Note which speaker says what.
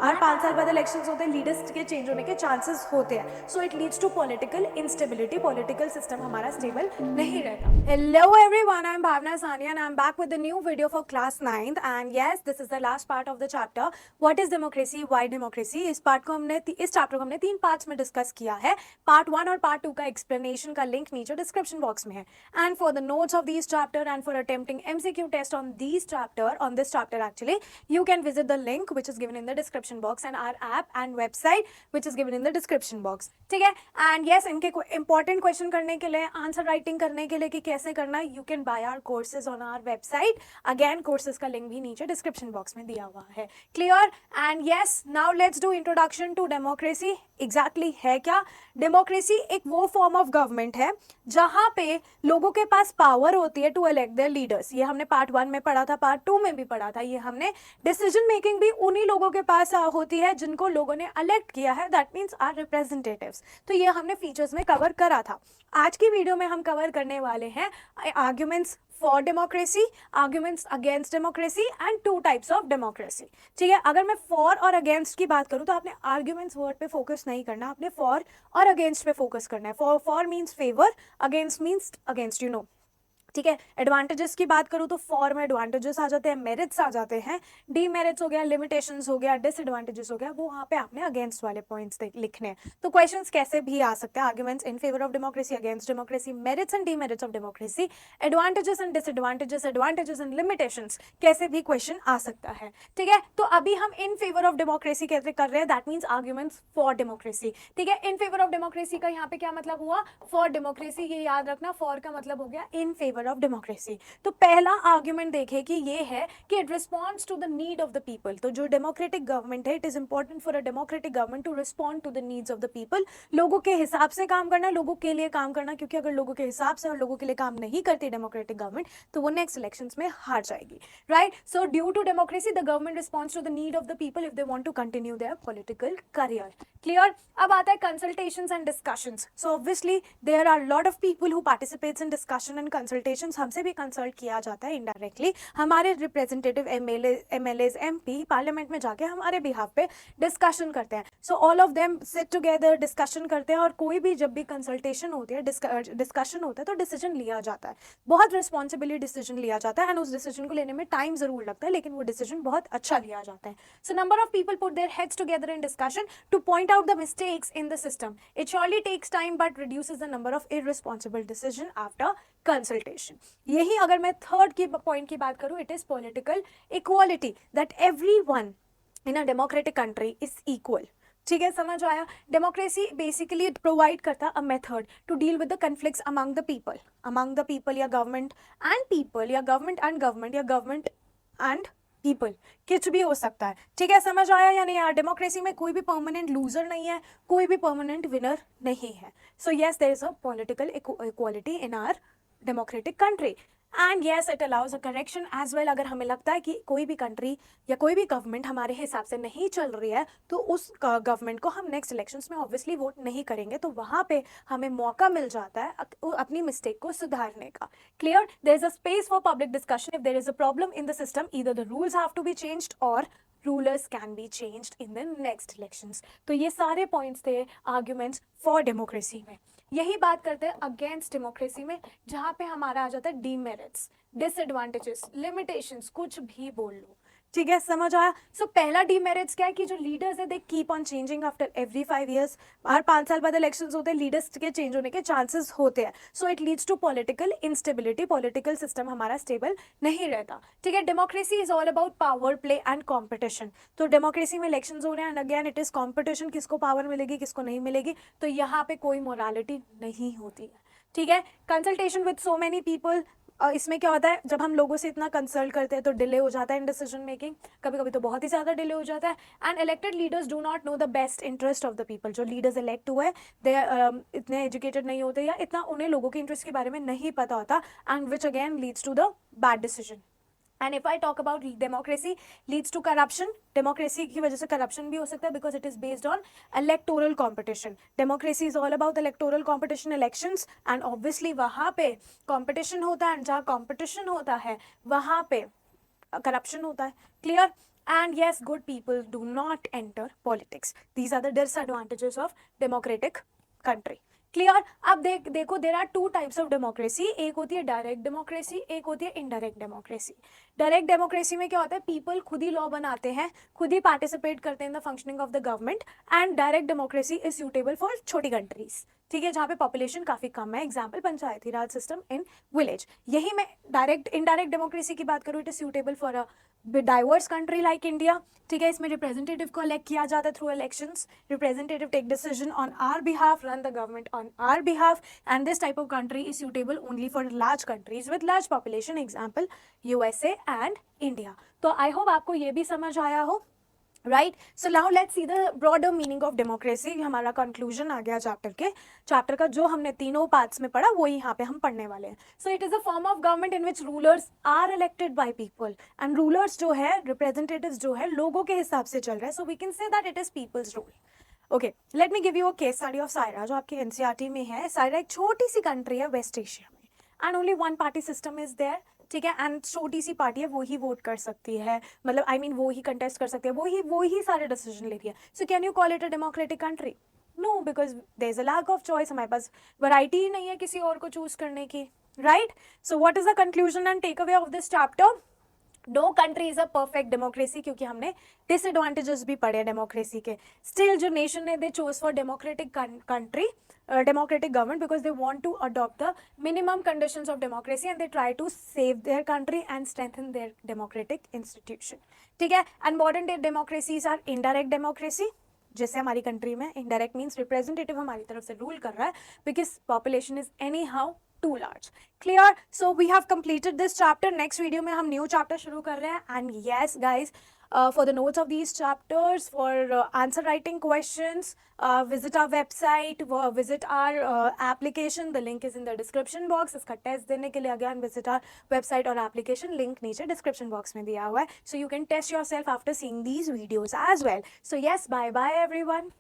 Speaker 1: हर 5 साल बाद इलेक्शंस होते हैं, लीडर्स के चेंज होने के चांसेस होते हैं, so it leads to political instability, political system हमारा स्टेबल नहीं रहता। Hello everyone, I am Bhavna Sania and I am back with the new video for class 9th and yes this is the last part of the chapter what is democracy, why democracy. इस chapter को हमने 3 parts में discuss किया है। Part 1 और part 2 का explanation का link नीचे डिस्क्रिप्शन बॉक्स में है। And for the notes of this chapter and for attempting MCQ test on this chapter actually you can visit the link which is given in the description box and our app and website which is given in the description box। ठीक है, and yes इनके important question करने के लिए, answer writing करने के लिए कि कैसे करना है, you can buy our courses on our website। again courses का लिंक भी नीचे description box में दिया हुआ है। clear? and yes now let's do introduction to democracy। exactly है क्या डेमोक्रेसी? एक वो फॉर्म ऑफ गवर्नमेंट है जहां पे लोगों के पास पावर होती है टू इलेक्ट देयर लीडर्स। ये हमने पार्ट 1 में पढ़ा था, पार्ट 2 में भी पढ़ा था। ये हमने डिसीजन मेकिंग भी उन्हीं लोगों के पास होती है जिनको लोगों ने इलेक्ट किया है, दैट मीन्स आर रिप्रेजेंटेटिव्स। तो ये हमने फीचर्स में कवर करा था। आज की वीडियो में हम कवर करने वाले हैं arguments for democracy, arguments against democracy and 2 types of democracy. ठीक है, अगर मैं फॉर और अगेंस्ट की बात करूं तो आपने आर्ग्यूमेंट्स वर्ड पे फोकस नहीं करना, आपने फॉर और अगेंस्ट पे फोकस करना है। For means favour, against means against, you know. ठीक है, एडवांटेजेस की बात करूं तो फॉर में एडवांटेजेस आ जाते हैं, मेरिट्स आ जाते हैं, डीमेरिट्स हो गया, लिमिटेशंस हो गया, डिसएडवांटेजेस हो गया, वो वहां पे आपने अगेंस्ट वाले पॉइंट्स लिखने हैं। तो क्वेश्चंस कैसे भी आ सकते हैं, arguments in favour of democracy, against democracy, merits and demerits of democracy, advantages and disadvantages, advantages and limitations, कैसे भी क्वेश्चन आ सकता है। ठीक है, तो अभी हम इन फेवर ऑफ डेमोक्रेसी कैसे कर रहे हैं, that means arguments for democracy. ठीक है, इन फेवर ऑफ डेमोक्रेसी का यहाँ पे क्या मतलब हुआ, फॉर डेमोक्रेसी, ये याद रखना, फॉर का मतलब हो गया इन फेवर ऑफ डेमोक्रेसी। तो पहला आर्ग्यूमेंट देखें कि ये है कि it responds to the need of the people. तो जो डेमोक्रेटिक गवर्नमेंट है, it is important for a democratic government to respond to the needs of the people. लोगों के हिसाब से काम करना, लोगों के लिए काम करना, क्योंकि अगर लोगों के हिसाब से और लोगों के लिए काम नहीं करती डेमोक्रेटिक गवर्नमेंट तो वो नेक्स्ट इलेक्शंस में हार जाएगी। Right, so due to democracy the government responds to the need of the people if they want to continue their political career. Clear? अब आता है consultations and discussions. So obviously there are lot of people who participates in discussion and consultations. हमसे भी consult किया जाता है indirectly, हमारे representative MLAs MP parliament में जाके हमारे बिहाफ पे डिस्कशन करते हैं। So all of them sit together, discussion करते हैं, और कोई भी जब भी कंसल्टेशन होती है, डिस्कशन होता है, तो डिसीजन लिया जाता है, बहुत रिस्पॉन्सिबली डिसीजन लिया जाता है। एंड उस डिसीजन को लेने में टाइम जरूर लगता है, लेकिन वो डिसीजन बहुत अच्छा लिया जाता है। So number of people put their heads together in discussion two point out the mistakes in the system. It surely takes time but reduces the number of irresponsible decision after consultation. यही अगर मैं third की point की बात करूं, it is political equality, that everyone in a democratic country is equal. ठीक है, समझ आया? डेमोक्रेसी बेसिकली प्रोवाइड करता है a method to deal with the conflicts among the people या गवर्नमेंट एंड पीपल, या गवर्नमेंट एंड गवर्नमेंट, या government and people, कुछ भी हो सकता है। ठीक है, समझ आया या नहीं यार? डेमोक्रेसी में कोई भी परमानेंट लूजर नहीं है, कोई भी परमानेंट विनर नहीं है। So yes there is a political equality in our democratic country and yes it allows a correction as well. अगर हमें लगता है कि कोई भी कंट्री या कोई भी गवर्नमेंट हमारे हिसाब से नहीं चल रही है तो उस गवर्नमेंट को हम नेक्स्ट इलेक्शंस में ऑब्वियसली वोट नहीं करेंगे, तो वहाँ पे हमें मौका मिल जाता है अपनी मिस्टेक को सुधारने का। Clear? There is a space for public discussion if there is a problem in the system, either the rules have to be changed or rulers can be changed in the next elections. तो ये सारे points थे arguments for democracy में। यही बात करते हैं against democracy में, जहां पे हमारा आ जाता है डीमेरिट्स, डिसएडवांटेजेस, लिमिटेशंस, कुछ भी बोल लो। ठीक है, समझ आया? सो पहला डीमेरिट्स क्या है कि जो लीडर्स है they keep on changing after every 5 years। हर 5 साल बाद इलेक्शंस होते हैं, लीडर्स के चेंज होने के चांसेस होते हैं, so it leads to political instability, political system हमारा स्टेबल नहीं रहता। ठीक है, democracy is all about power play and competition. तो डेमोक्रेसी में इलेक्शंस हो रहे हैं and again it is competition, किसको पावर मिलेगी किसको नहीं मिलेगी, तो यहाँ पे कोई मोरालिटी नहीं होती है। ठीक है, consultation with so many people, इसमें क्या होता है, जब हम लोगों से इतना कंसल्ट करते हैं तो डिले हो जाता है इन डिसीजन मेकिंग, कभी कभी तो बहुत ही ज़्यादा डिले हो जाता है। And elected leaders do not know the best interest of the people. जो लीडर्स इलेक्ट हुए दे इतने एजुकेटेड नहीं होते, या इतना उन्हें लोगों के इंटरेस्ट के बारे में नहीं पता होता, and which again leads to the bad decision. And if I talk about democracy leads to corruption, democracy की वजह से करप्शन भी हो सकता है because it is based on electoral competition. Democracy is all about electoral competition, elections, and obviously वहाँ पे competition होता है, एंड जहाँ कॉम्पिटिशन होता है वहाँ पे करप्शन होता है। Clear? and yes, good people do not enter politics. These are the disadvantages of democratic country. Clear. अब देखो there are two types of democracy. एक होती है डायरेक्ट डेमोक्रेसी, एक होती है इनडायरेक्ट डेमोक्रेसी. डायरेक्ट डेमोक्रेसी में क्या होता है, पीपल खुद ही लॉ बनाते हैं, खुद ही पार्टिसिपेट करते हैं in the functioning of the government. And direct democracy is suitable for छोटी कंट्रीज, ठीक है, जहाँ पे पॉपुलेशन काफी कम है. Example Panchayati Raj system in village. यही मैं डायरेक्ट इनडायरेक्ट डेमोक्रेसी की बात करूँ, it is suitable for a diverse country like India. ठीक है, इसमें रिप्रेजेंटेटिव को इलेक्ट किया जाता है through elections. Representative take decision on our behalf, run the government on our behalf, and this type of country is suitable only for large countries with large population, example USA and India. तो I hope आपको ये भी समझ आया हो. Right, so now let's see the broader meaning of democracy. हमारा conclusion आ गया चैप्टर का जो हमने तीनों पार्ट्स में पढ़ा वो यहाँ पे हम पढ़ने वाले हैं. So it is a form of government in which rulers are elected by people, and rulers जो है, रिप्रेजेंटेटिव्स जो है, लोगों के हिसाब से चल रहा है. So we can say that it is people's rule. Okay, let me give you a case study of Syria, जो आपके एनसीईआरटी में है. सायरा एक छोटी सी कंट्री है वेस्ट एशिया में, and only one party system is there. ठीक है, एंड छोटी सी पार्टी है, वो ही वोट कर सकती है, मतलब आई मीन वो ही कंटेस्ट कर सकती है, वो ही सारे डिसीजन लेती है. So can you call it a democratic country? No, because there is a lack of choice. हमारे पास वैरायटी ही नहीं है किसी और को चूज करने की. Right, so what is the conclusion and takeaway of this chapter? No country is a perfect democracy, क्योंकि हमने डिसएडवांटेजेस भी पढ़े डेमोक्रेसी के. स्टिल जो नेशन है, they chose for democratic country, democratic government, because they want to adopt the minimum conditions of democracy and they try to save their country and strengthen their democratic institution. ठीक है, and modern day democracies are indirect democracy, जैसे हमारी country में indirect means representative हमारी तरफ से rule कर रहा है, because population is anyhow too large. Clear? So we have completed this chapter. Next video में हम new chapter शुरू कर रहे हैं. And yes guys, for the notes of these chapters, for answer writing questions, visit our website, visit our application. The link is in the description box. इसका test देने के लिए again visit our website और application. Link नीचे description box में दिया हुआ है. So you can test yourself after seeing these videos as well. So yes, bye bye everyone.